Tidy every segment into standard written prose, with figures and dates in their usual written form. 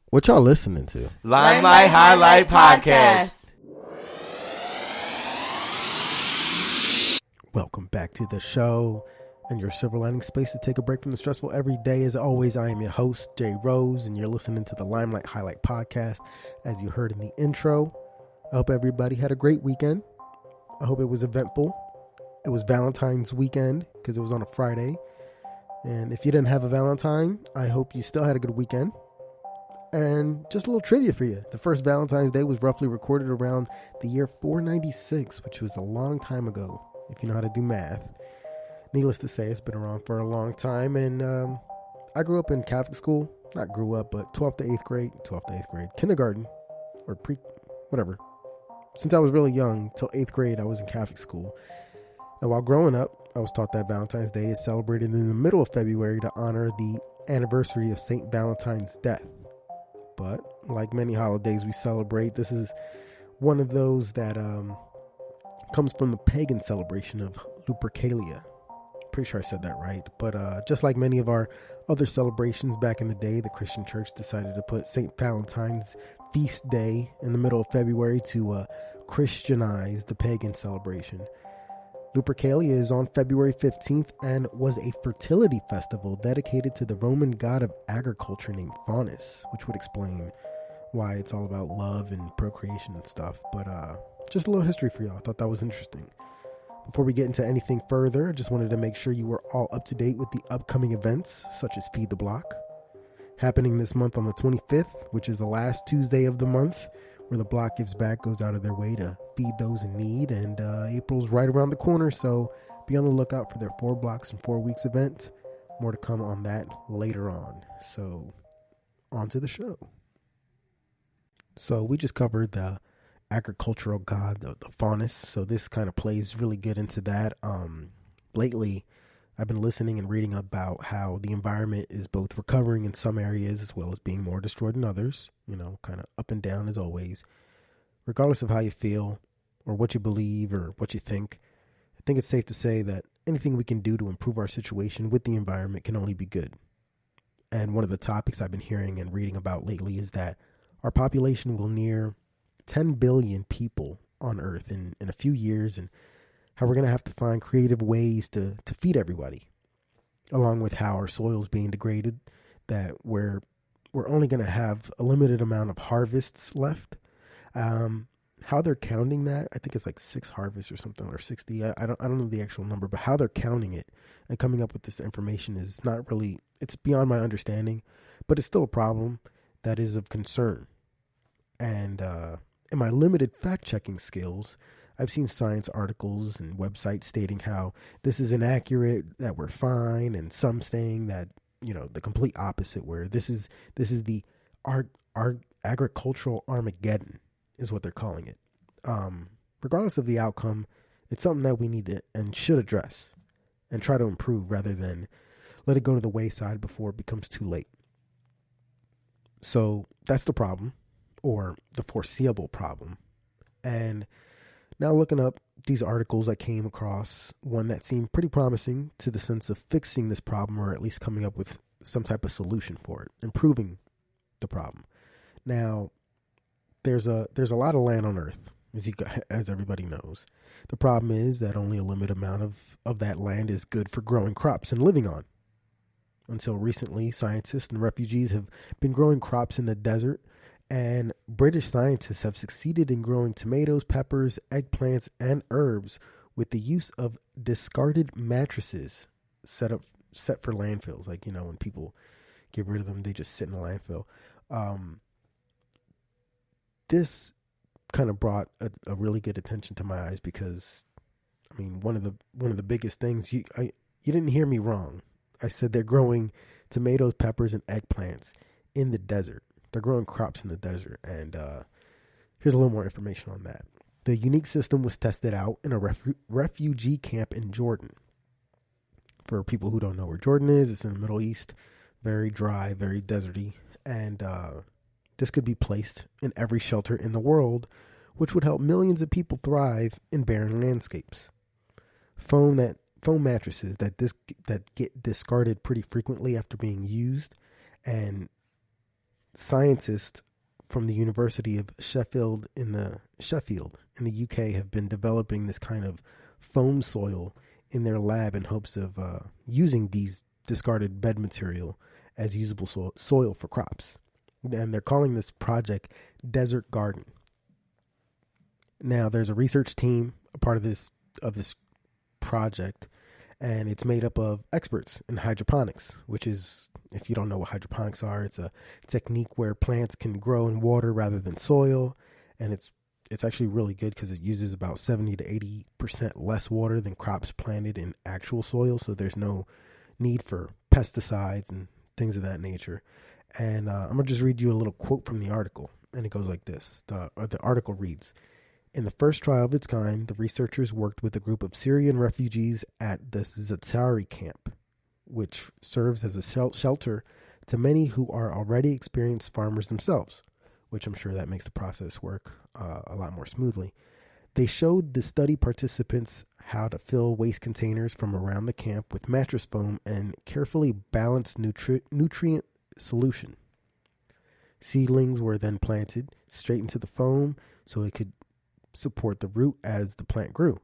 What y'all listening to? Limelight Highlight Podcast. Welcome back to the show and your silver lining space to take a break from the stressful every day. As always, I am your host, Jay Rose, and you're listening to the Limelight Highlight Podcast. As you heard in the intro, I hope everybody had a great weekend. I hope it was eventful. It was Valentine's weekend because it was on a Friday. And if you didn't have a Valentine, I hope you still had a good weekend. And just a little trivia for you. The first Valentine's Day was roughly recorded around the year 496, which was a long time ago, if you know how to do math. Needless to say, it's been around for a long time. And I grew up in Catholic school. Not grew up, but 12th to 8th grade, kindergarten, or whatever. Since I was really young, till 8th grade, I was in Catholic school. And while growing up, I was taught that Valentine's Day is celebrated in the middle of February to honor the anniversary of St. Valentine's death. But like many holidays we celebrate, this is one of those that comes from the pagan celebration of Lupercalia. Pretty sure I said that right. But just like many of our other celebrations back in the day, the Christian church decided to put St. Valentine's feast day in the middle of February to Christianize the pagan celebration. Lupercalia is on February 15th and was a fertility festival dedicated to the Roman god of agriculture named Faunus, which would explain why it's all about love and procreation and stuff. But just a little history for y'all. I thought that was interesting. Before we get into anything further, I just wanted to make sure you were all up to date with the upcoming events, such as Feed the Block, happening this month on the 25th, which is the last Tuesday of the month, where the Block Gives Back goes out of their way to feed those in need. And April's right around the corner, so be on the lookout for their 4 blocks in 4 weeks event. More to come on that later on. So on to the show. So we just covered the agricultural god, the Faunus. So this kind of plays really good into that. Lately, I've been listening and reading about how the environment is both recovering in some areas as well as being more destroyed in others. You know, kind of up and down as always. Regardless of how you feel or what you believe or what you think, I think it's safe to say that anything we can do to improve our situation with the environment can only be good. And one of the topics I've been hearing and reading about lately is that our population will near 10 billion people on Earth in a few years, and how we're going to have to find creative ways to feed everybody, along with how our soil is being degraded, that we're only going to have a limited amount of harvests left. How they're counting that, I think it's like 6 harvests or something, or 60. I don't know the actual number, but how they're counting it and coming up with this information is not really, it's beyond my understanding, but it's still a problem that is of concern. And in my limited fact-checking skills, I've seen science articles and websites stating how this is inaccurate, that we're fine, and some saying that, you know, the complete opposite, where this is the our agricultural Armageddon is what they're calling it. Regardless of the outcome, it's something that we need to and should address and try to improve rather than let it go to the wayside before it becomes too late. So that's the problem, or the foreseeable problem. And now looking up these articles, I came across one that seemed pretty promising to the sense of fixing this problem, or at least coming up with some type of solution for it, improving the problem. Now, there's a lot of land on Earth, as everybody knows. The problem is that only a limited amount of that land is good for growing crops and living on. Until recently, scientists and refugees have been growing crops in the desert, and British scientists have succeeded in growing tomatoes, peppers, eggplants, and herbs with the use of discarded mattresses set for landfills. Like, you know, when people get rid of them, they just sit in a landfill. This kind of brought a really good attention to my eyes because, I mean, one of the biggest things, you didn't hear me wrong. I said they're growing tomatoes, peppers, and eggplants in the desert. They're growing crops in the desert. And here's a little more information on that. The unique system was tested out in a refugee camp in Jordan. For people who don't know where Jordan is, it's in the Middle East. Very dry, very deserty. And this could be placed in every shelter in the world, which would help millions of people thrive in barren landscapes. Foam mattresses that get discarded pretty frequently after being used, and scientists from the University of Sheffield in the UK have been developing this kind of foam soil in their lab in hopes of using these discarded bed material as usable soil for crops. And they're calling this project Desert Garden. Now, there's a research team, a part of this project, and it's made up of experts in hydroponics, which is, if you don't know what hydroponics are, it's a technique where plants can grow in water rather than soil, and it's actually really good because it uses about 70 to 80% less water than crops planted in actual soil, so there's no need for pesticides and things of that nature. And I'm going to just read you a little quote from the article, and it goes like this. The article reads, "In the first trial of its kind, the researchers worked with a group of Syrian refugees at the Zaatari camp, which serves as a shelter to many who are already experienced farmers themselves," which I'm sure that makes the process work a lot more smoothly. They showed the study participants how to fill waste containers from around the camp with mattress foam and carefully balanced nutrient solution. Seedlings were then planted straight into the foam so it could support the root as the plant grew.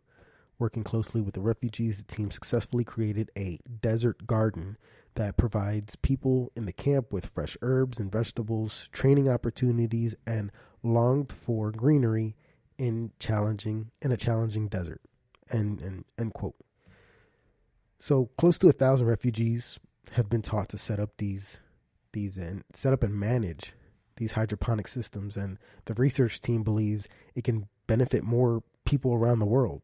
Working closely with the refugees, the team successfully created a desert garden that provides people in the camp with fresh herbs and vegetables, training opportunities, and longed for greenery in a challenging desert. End quote. So close to 1,000 refugees have been taught to set up and manage these hydroponic systems, and the research team believes it can benefit more people around the world.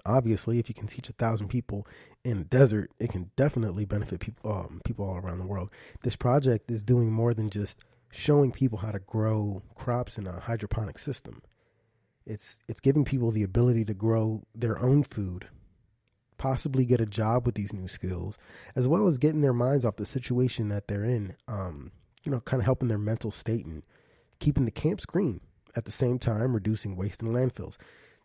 Obviously, if you can teach 1,000 people in a desert, it can definitely benefit people all around the world. This project is doing more than just showing people how to grow crops in a hydroponic system. It's giving people the ability to grow their own food, possibly get a job with these new skills, as well as getting their minds off the situation that they're in, kind of helping their mental state and keeping the camps green, at the same time reducing waste in landfills.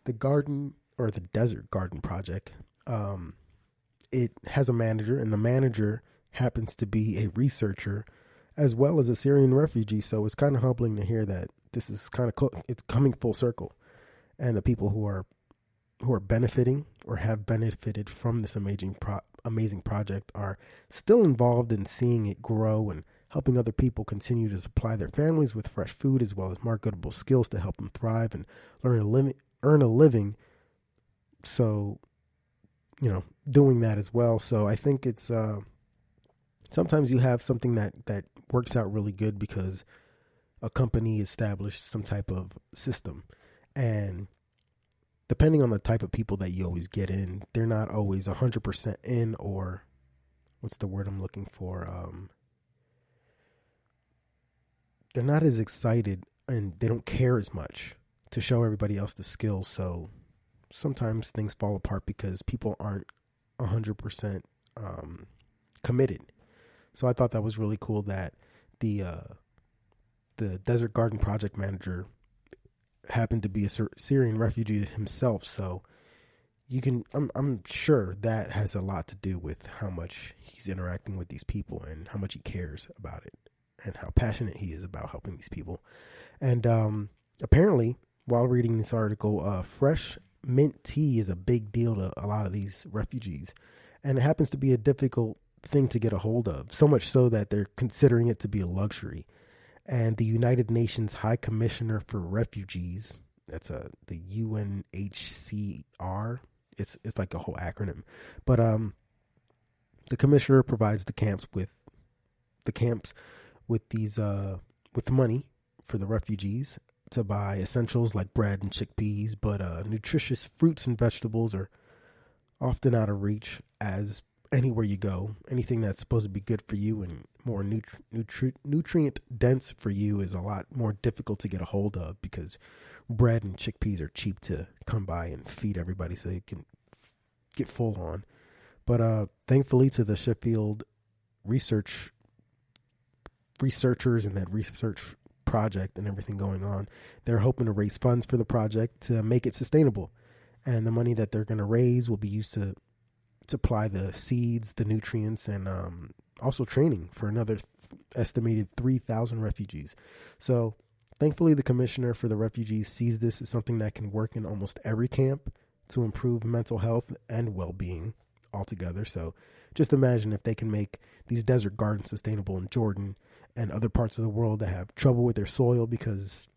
The garden, or the Desert Garden project, it has a manager, and the manager happens to be a researcher as well as a Syrian refugee. So it's kind of humbling to hear that this is kind of cool. It's coming full circle, and the people who are benefiting or have benefited from this amazing project are still involved in seeing it grow and helping other people continue to supply their families with fresh food as well as marketable skills to help them thrive and earn a living. So, doing that as well. So I think it's sometimes you have something that works out really good because a company established some type of system, and depending on the type of people that you always get in, they're not always 100% in, or what's the word I'm looking for? They're not as excited, and they don't care as much to show everybody else the skills. So sometimes things fall apart because people aren't 100% committed. So I thought that was really cool that the Desert Garden project manager happened to be a Syrian refugee himself. So I'm sure that has a lot to do with how much he's interacting with these people and how much he cares about it and how passionate he is about helping these people. And apparently, while reading this article, fresh mint tea is a big deal to a lot of these refugees, and it happens to be a difficult thing to get a hold of, so much so that they're considering it to be a luxury. And the United Nations High Commissioner for Refugees, that's the UNHCR, it's like a whole acronym, but the commissioner provides the camps with these with money for the refugees to buy essentials like bread and chickpeas, but nutritious fruits and vegetables are often out of reach, as anywhere you go, anything that's supposed to be good for you and more nutrient dense for you is a lot more difficult to get a hold of, because bread and chickpeas are cheap to come by and feed everybody so you can get full on. But thankfully to the Sheffield researchers and that research project and everything going on, they're hoping to raise funds for the project to make it sustainable. And the money that they're going to raise will be used to supply the seeds, the nutrients, and also training for another estimated 3,000 refugees. So thankfully, the commissioner for the refugees sees this as something that can work in almost every camp to improve mental health and well-being altogether. So just imagine if they can make these desert gardens sustainable in Jordan and other parts of the world that have trouble with their soil because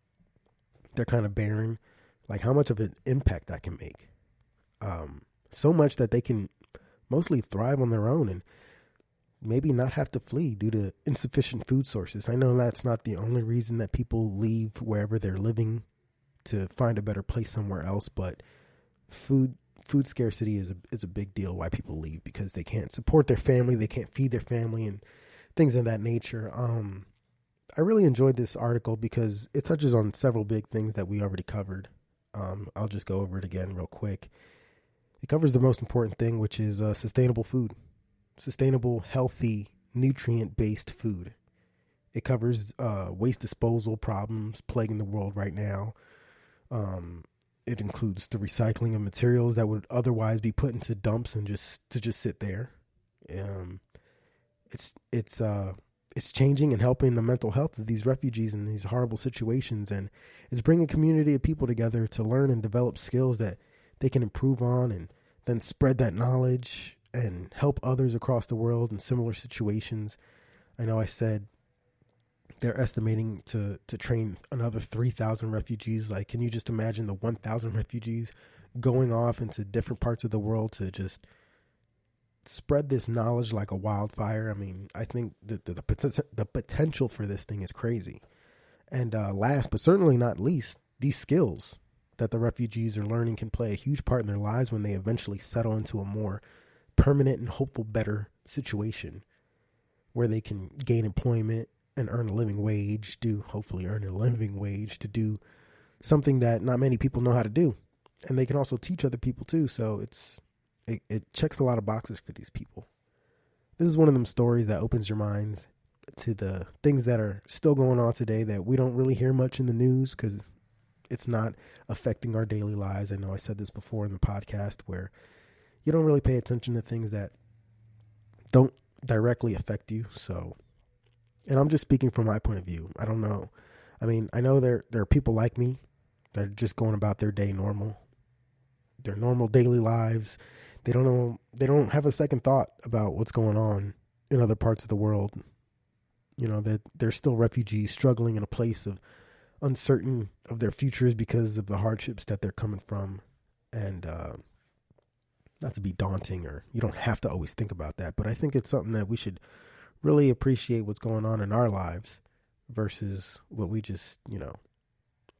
they're kind of barren, like how much of an impact that can make. So much that they can mostly thrive on their own and maybe not have to flee due to insufficient food sources. I know that's not the only reason that people leave wherever they're living to find a better place somewhere else, but food scarcity is a big deal why people leave, because they can't support their family, they can't feed their family and things of that nature. I really enjoyed this article because it touches on several big things that we already covered. I'll just go over it again real quick. It covers the most important thing, which is sustainable food, sustainable, healthy, nutrient-based food. It covers waste disposal problems plaguing the world right now. It includes the recycling of materials that would otherwise be put into dumps and just sit there. It's changing and helping the mental health of these refugees in these horrible situations, and it's bringing a community of people together to learn and develop skills that they can improve on and then spread that knowledge and help others across the world in similar situations. I know I said they're estimating to train another 3,000 refugees. Like, can you just imagine the 1,000 refugees going off into different parts of the world to just spread this knowledge like a wildfire? I mean, I think the potential for this thing is crazy. And last but certainly not least, these skills that the refugees are learning can play a huge part in their lives when they eventually settle into a more permanent and hopeful better situation where they can gain employment and earn a living wage, hopefully earn a living wage to do something that not many people know how to do. And they can also teach other people too. So it checks a lot of boxes for these people. This is one of them stories that opens your minds to the things that are still going on today that we don't really hear much in the news because it's not affecting our daily lives. I know I said this before in the podcast where you don't really pay attention to things that don't directly affect you. So, and I'm just speaking from my point of view. I don't know. I mean, I know there are people like me that are just going about their day normal, their normal daily lives. They don't know. They don't have a second thought about what's going on in other parts of the world. You know, that they're still refugees struggling in a place of uncertain of their futures because of the hardships that they're coming from. And not to be daunting, or you don't have to always think about that, but I think it's something that we should really appreciate what's going on in our lives versus what we just,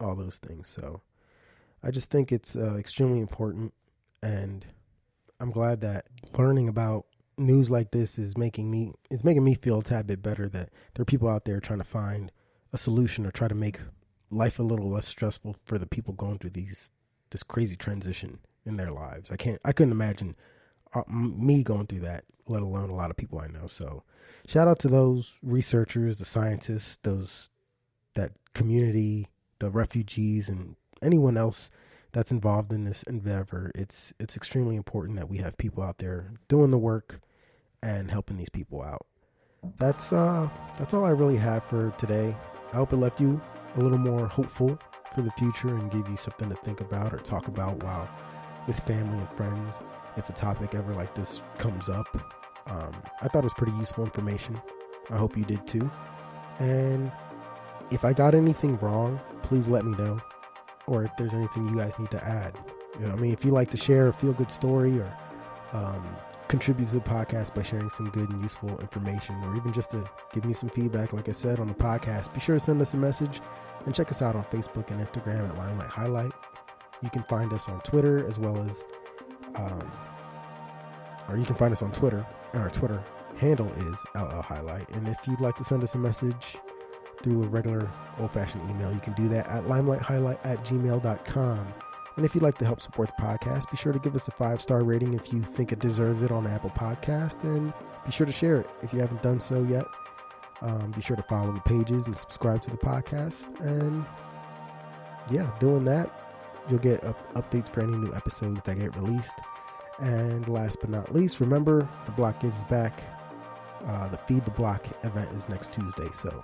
all those things. So I just think it's extremely important, and I'm glad that learning about news like this is making me feel a tad bit better that there are people out there trying to find a solution or try to make life a little less stressful for the people going through this crazy transition in their lives. I couldn't imagine me going through that, let alone a lot of people I know. So shout out to those researchers, the scientists, that community, the refugees, and anyone else that's involved in this endeavor. It's extremely important that we have people out there doing the work and helping these people out. That's all I really have for today. I hope it left you a little more hopeful for the future and give you something to think about or talk about while with family and friends if a topic ever like this comes up. I thought it was pretty useful information. I hope you did too. And if I got anything wrong, please let me know. Or if there's anything you guys need to add. If you like to share a feel-good story or contribute to the podcast by sharing some good and useful information, or even just to give me some feedback, like I said, on the podcast, be sure to send us a message and check us out on Facebook and Instagram at Limelight Highlight. You can find us on Twitter as well as, or you can find us on Twitter, and our Twitter handle is LL Highlight. And if you'd like to send us a message through a regular old-fashioned email, you can do that at limelighthhighlight@gmail.com. And if you'd like to help support the podcast, be sure to give us a 5-star rating if you think it deserves it on Apple Podcast, and be sure to share it if you haven't done so yet. Be sure to follow the pages and subscribe to the podcast. And yeah, doing that, you'll get updates for any new episodes that get released. And last but not least, remember, the block gives back. The Feed the Block event is next Tuesday. So